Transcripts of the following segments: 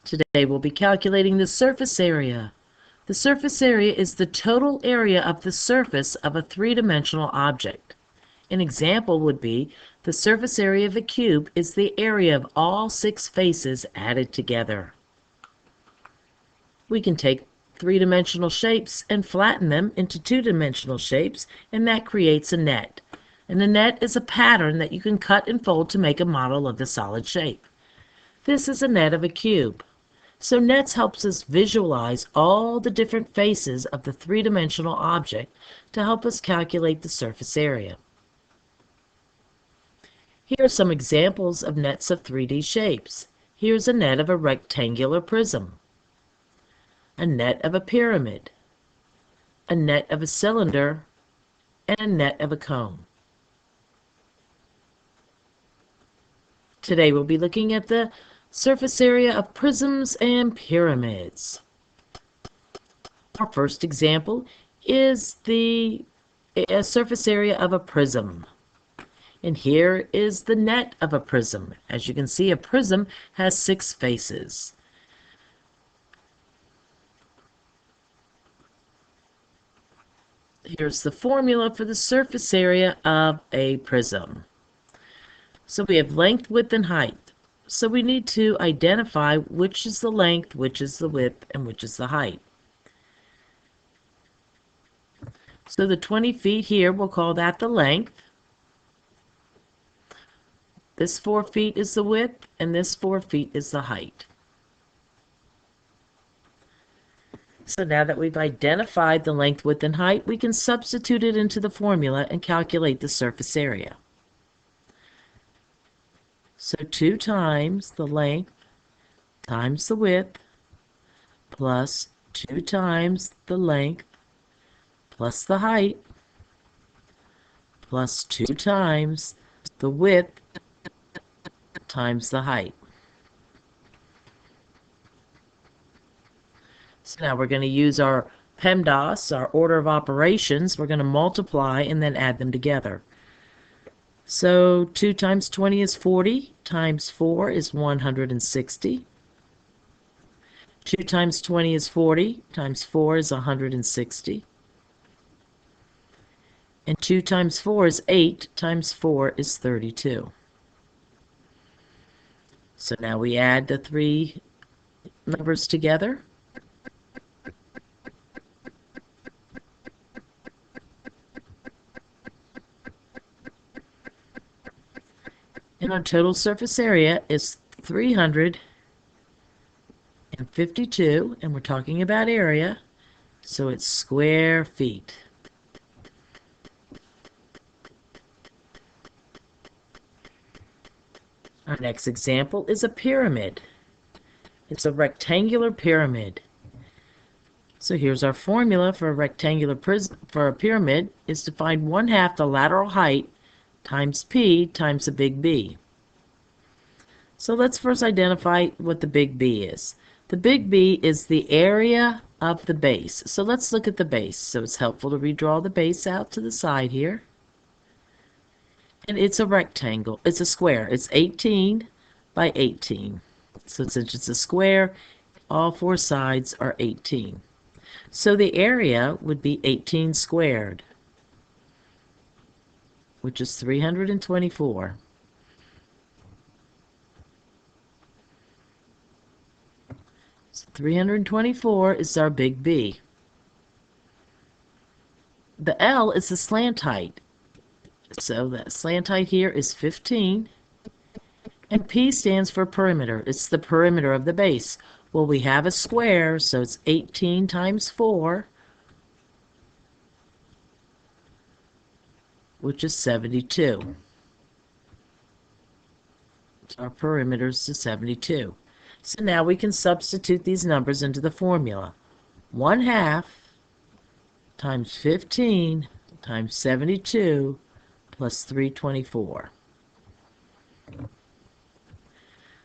Today we'll be calculating the surface area. The surface area is the total area of the surface of a three-dimensional object. An example would be the surface area of a cube is the area of all 6 faces added together. We can take three-dimensional shapes and flatten them into two-dimensional shapes, and that creates a net. And a net is a pattern that you can cut and fold to make a model of the solid shape. This is a net of a cube. So nets helps us visualize all the different faces of the three-dimensional object to help us calculate the surface area. Here are some examples of nets of 3D shapes. Here's a net of a rectangular prism, a net of a pyramid, a net of a cylinder, and a net of a cone. Today we'll be looking at the surface area of prisms and pyramids. Our first example is the surface area of a prism. And here is the net of a prism. As you can see, a prism has 6 faces. Here's the formula for the surface area of a prism. So we have length, width, and height. So we need to identify which is the length, which is the width, and which is the height. So the 20 feet here, we'll call that the length. This 4 feet is the width, and this 4 feet is the height. So now that we've identified the length, width, and height, we can substitute it into the formula and calculate the surface area. So 2 times the length times the width plus 2 times the length plus the height plus 2 times the width times the height. So now we're going to use our PEMDAS, our order of operations. We're going to multiply and then add them together. So 2 times 20 is 40, times 4 is 160. 2 times 20 is 40, times 4 is 160. And 2 times 4 is 8, times 4 is 32. So now we add the 3 numbers together. And our total surface area is 352, and we're talking about area, so it's square feet. Our next example is a pyramid. It's a rectangular pyramid. So here's our formula for a rectangular prism. For a pyramid is to find 1/2 the lateral height times P times the big B. So let's first identify what the big B is. The big B is the area of the base. So let's look at the base. So it's helpful to redraw the base out to the side here. And it's a rectangle. It's a square. It's 18 by 18. So since it's a square, all 4 sides are 18. So the area would be 18 squared, which is 324. So 324 is our big B. The L is the slant height. So that slant height here is 15. And P stands for perimeter. It's the perimeter of the base. Well, we have a square, so it's 18 times 4, which is 72. Our perimeter is to 72. So now we can substitute these numbers into the formula. 1/2 times 15 times 72 plus 324.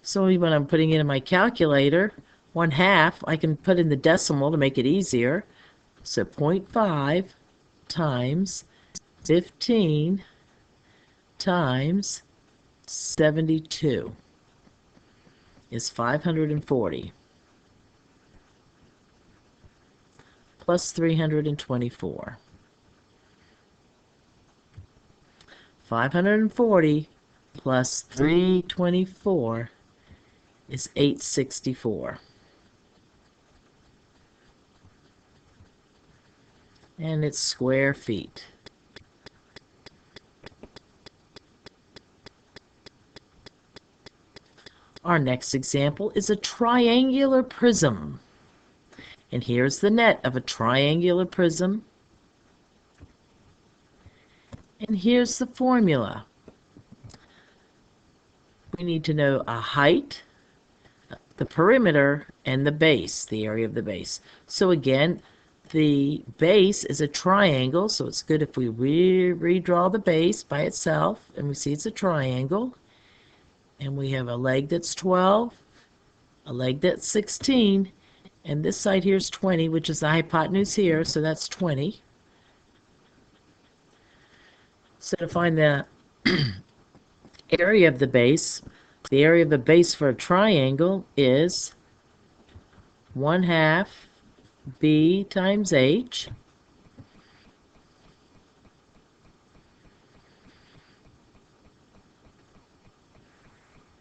So when I'm putting it in my calculator, 1/2, I can put in the decimal to make it easier. So 0.5 times 15 times 72 is 540. plus 324. 540 plus 324 is 864. And it's square feet. Our next example is a triangular prism. And here's the net of a triangular prism. And here's the formula. We need to know a height, the perimeter, and the base, the area of the base. So again, the base is a triangle, so it's good if we redraw the base by itself, and we see it's a triangle. And we have a leg that's 12, a leg that's 16, and this side here is 20, which is the hypotenuse here, so that's 20. So to find the area of the base for a triangle is 1/2 b times h.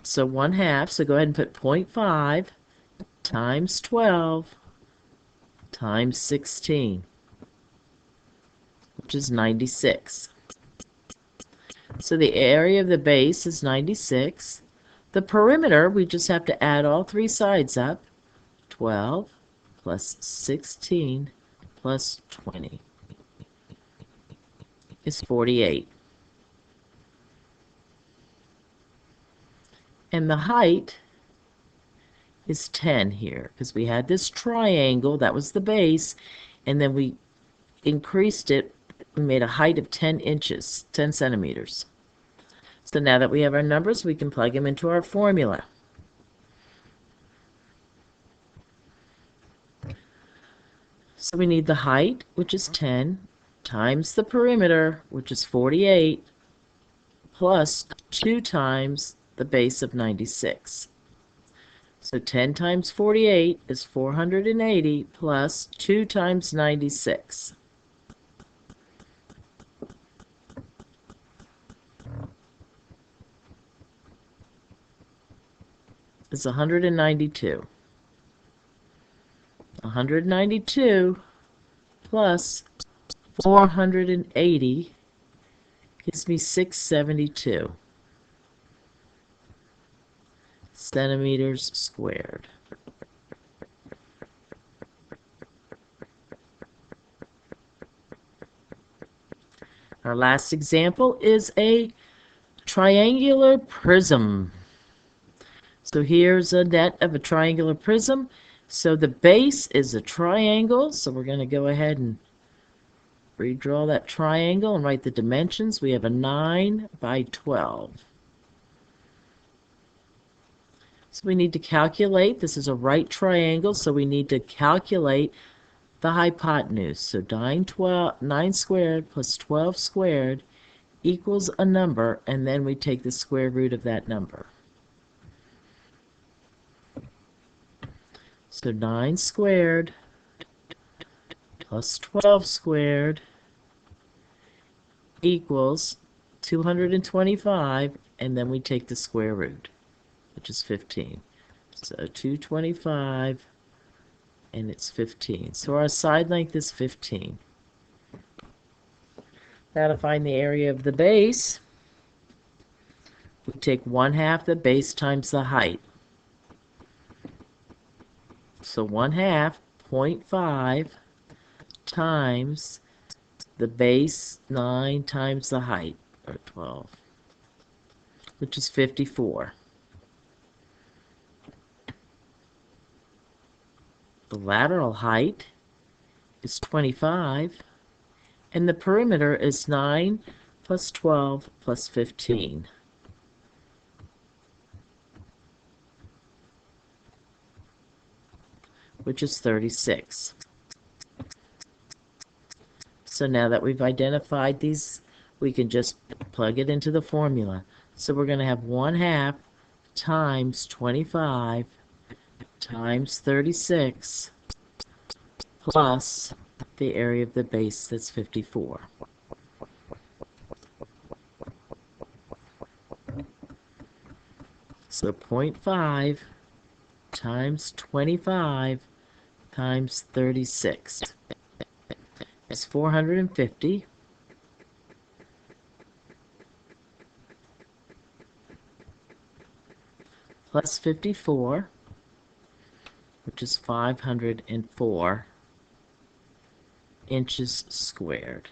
So 1/2, so go ahead and put 0.5 times 12 times 16, which is 96. So the area of the base is 96. The perimeter, we just have to add all three sides up. 12 plus 16 plus 20 is 48. And the height is 10 here, because we had this triangle, that was the base, and then we increased it. We made a height of 10 inches, 10 centimeters. So now that we have our numbers, we can plug them into our formula. So we need the height, which is 10, times the perimeter, which is 48, plus 2 times the base of 96. So 10 times 48 is 480, plus 2 times 96. It's 192. 192 plus 480 gives me 672 centimeters squared. Our last example is a triangular prism. So here's a net of a triangular prism. So the base is a triangle, so we're going to go ahead and redraw that triangle and write the dimensions. We have a 9 by 12. So we need to calculate. This is a right triangle, so we need to calculate the hypotenuse. So 9 squared plus 12 squared equals a number, and then we take the square root of that number. So 9 squared plus 12 squared equals 225, and then we take the square root, which is 15. So 225, and it's 15. So our side length is 15. Now to find the area of the base, we take 1/2 the base times the height. So 1/2, 0.5 times the base 9 times the height, or 12, which is 54. The lateral height is 25, and the perimeter is 9 plus 12 plus 15. Which is 36. So now that we've identified these, we can just plug it into the formula. So we're going to have 1/2 times 25 times 36 plus the area of the base, that's 54. So 0.5 times 25 times 36 is 450. Plus 54, which is 504 inches squared.